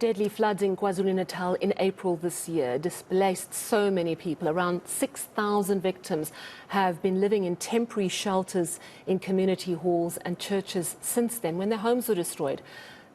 Deadly floods in KwaZulu-Natal in April this year displaced so many people. Around 6,000 victims have been living in temporary shelters in community halls and churches since then, when their homes were destroyed.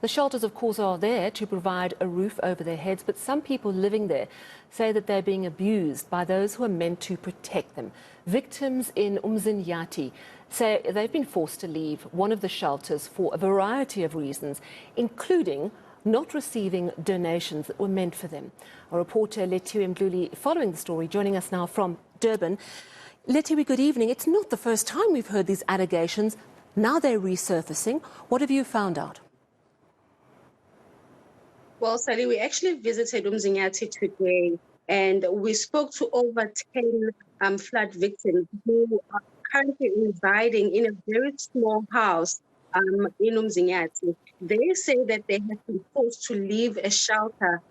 The shelters, of course, are there to provide a roof over their heads, but some people living there say that they're being abused by those who are meant to protect them. Victims in Umzinyathi say they've been forced to leave one of the shelters for a variety of reasons, including not receiving donations that were meant for them. Our reporter Lethiwe Mdluli following the story, joining us now from Durban. Lethiwe, good evening. It's not the first time we've heard these allegations. Now they're resurfacing. What have you found out? Well, Sally, we actually visited Umzinyathi today, and we spoke to over 10 flood victims who are currently residing in a very small house in Umzinyathi. They say that they have been forced to leave a shelter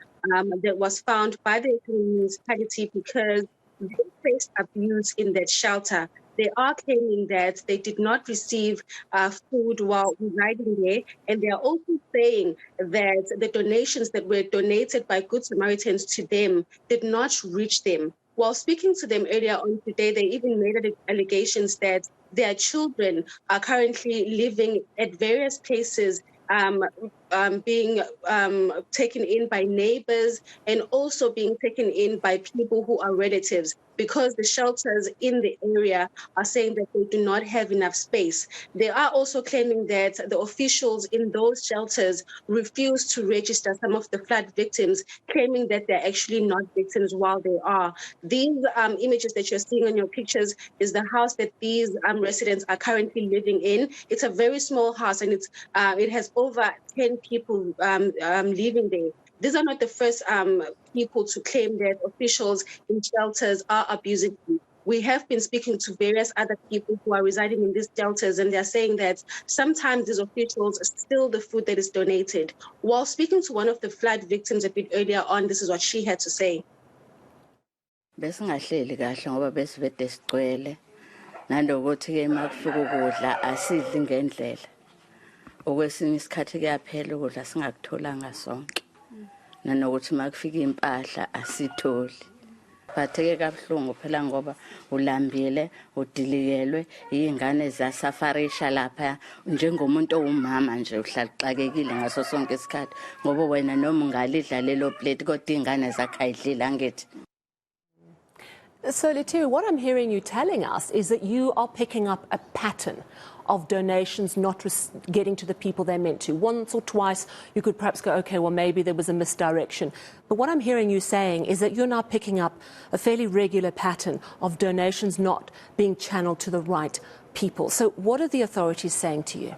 that was found by the municipality because they faced abuse in that shelter. They are claiming that they did not receive food while residing there, and they are also saying that the donations that were donated by Good Samaritans to them did not reach them. While speaking to them earlier on today, they even made allegations that their children are currently living at various places, being taken in by neighbors and also being taken in by people who are relatives, because the shelters in the area are saying that they do not have enough space. They are also claiming that the officials in those shelters refuse to register some of the flood victims, claiming that they're actually not victims while they are. These images that you're seeing on your pictures is the house that these residents are currently living in. It's a very small house, and it has over 10 people living there. These are not the first people to claim that officials in shelters are abusing them. We have been speaking to various other people who are residing in these shelters, and they're saying that sometimes these officials steal the food that is donated. While speaking to one of the flood victims a bit earlier on, this is what she had to say. Besingahleli kahle ngoba besivede sigcwele nalokuthi ke makufika ukudla asidli ngendlela. Okwesinye isikhathi kuyaphela ukudla singakutholanga sonke. Nanokuthi makufika impahla asitholi. Batheke kabuhlungu phela ngoba ulambile, udilikelwe, izingane zasafarisha lapha njengomuntu owumama nje uhlaxakekile ngaso sonke isikhathi ngoba wena noma ungalidla lelo plate kodwa izingane zakhe ayidlila ngithi. So, Lethiwe, what I'm hearing you telling us is that you are picking up a pattern of donations not getting to the people they're meant to. Once or twice, you could perhaps go, okay, well, maybe there was a misdirection. But what I'm hearing you saying is that you're now picking up a fairly regular pattern of donations not being channeled to the right people. So what are the authorities saying to you?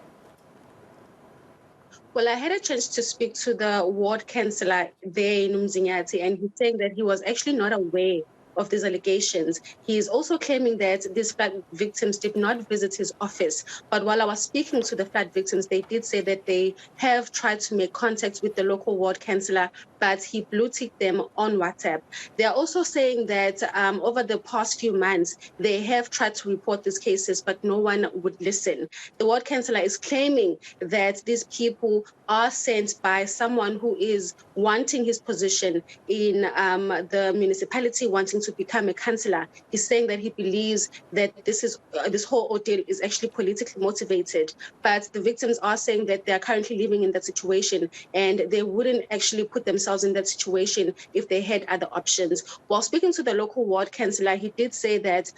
Well, I had a chance to speak to the ward councillor there in Umzinyathi, and he's saying that he was actually not aware of these allegations. He is also claiming that these flood victims did not visit his office. But while I was speaking to the flood victims, they did say that they have tried to make contact with the local ward councillor, but he blue-ticked them on WhatsApp. They are also saying that over the past few months, they have tried to report these cases, but no one would listen. The ward councillor is claiming that these people are sent by someone who is wanting his position in the municipality, wanting to become a councillor. He's saying that he believes that this whole ordeal is actually politically motivated. But the victims are saying that they are currently living in that situation, and they wouldn't actually put themselves in that situation if they had other options. While speaking to the local ward councillor, he did say that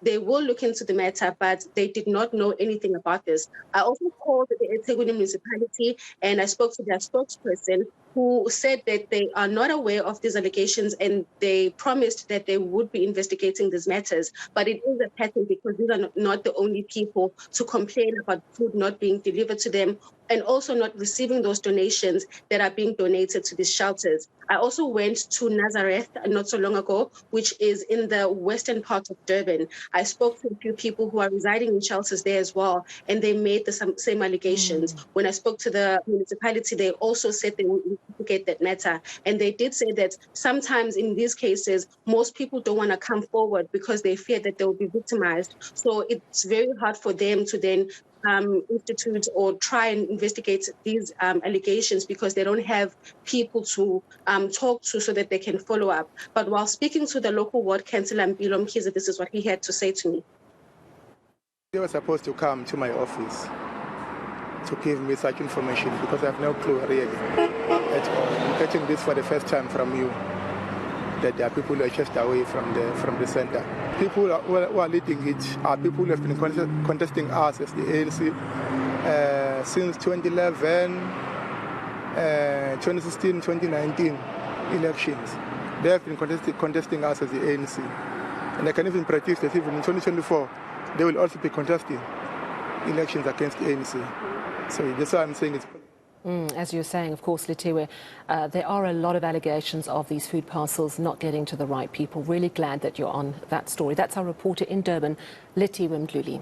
they will look into the matter, but they did not know anything about this. I also called the eNCA municipality, and I spoke to their spokesperson, who said that they are not aware of these allegations, and they promised that they would be investigating these matters. But it is a pattern because these are not the only people to complain about food not being delivered to them and also not receiving those donations that are being donated to these shelters. I also went to Nazareth not so long ago, which is in the western part of Durban. I spoke to a few people who are residing in shelters there as well, and they made the same allegations. When I spoke to the municipality, they also said they would investigate that matter. And they did say that sometimes in these cases, most people don't want to come forward because they fear that they will be victimized. So it's very hard for them to then institute or try and investigate these allegations because they don't have people to talk to so that they can follow up. But while speaking to the local ward councillor, Mpilo Mkhize, this is what he had to say to me. They were supposed to come to my office to give me such information because I have no clue really at all. I'm getting this for the first time from you, that there are people who are just away from the center. People who are leading it are people who have been contesting us as the ANC since 2011, 2016, 2019 elections. They have been contesting us as the ANC. And I can even predict that even in 2024, they will also be contesting elections against the ANC. So that's why I'm saying it's... As you're saying, of course, Lethiwe, there are a lot of allegations of these food parcels not getting to the right people. Really glad that you're on that story. That's our reporter in Durban, Lethiwe Mdluli.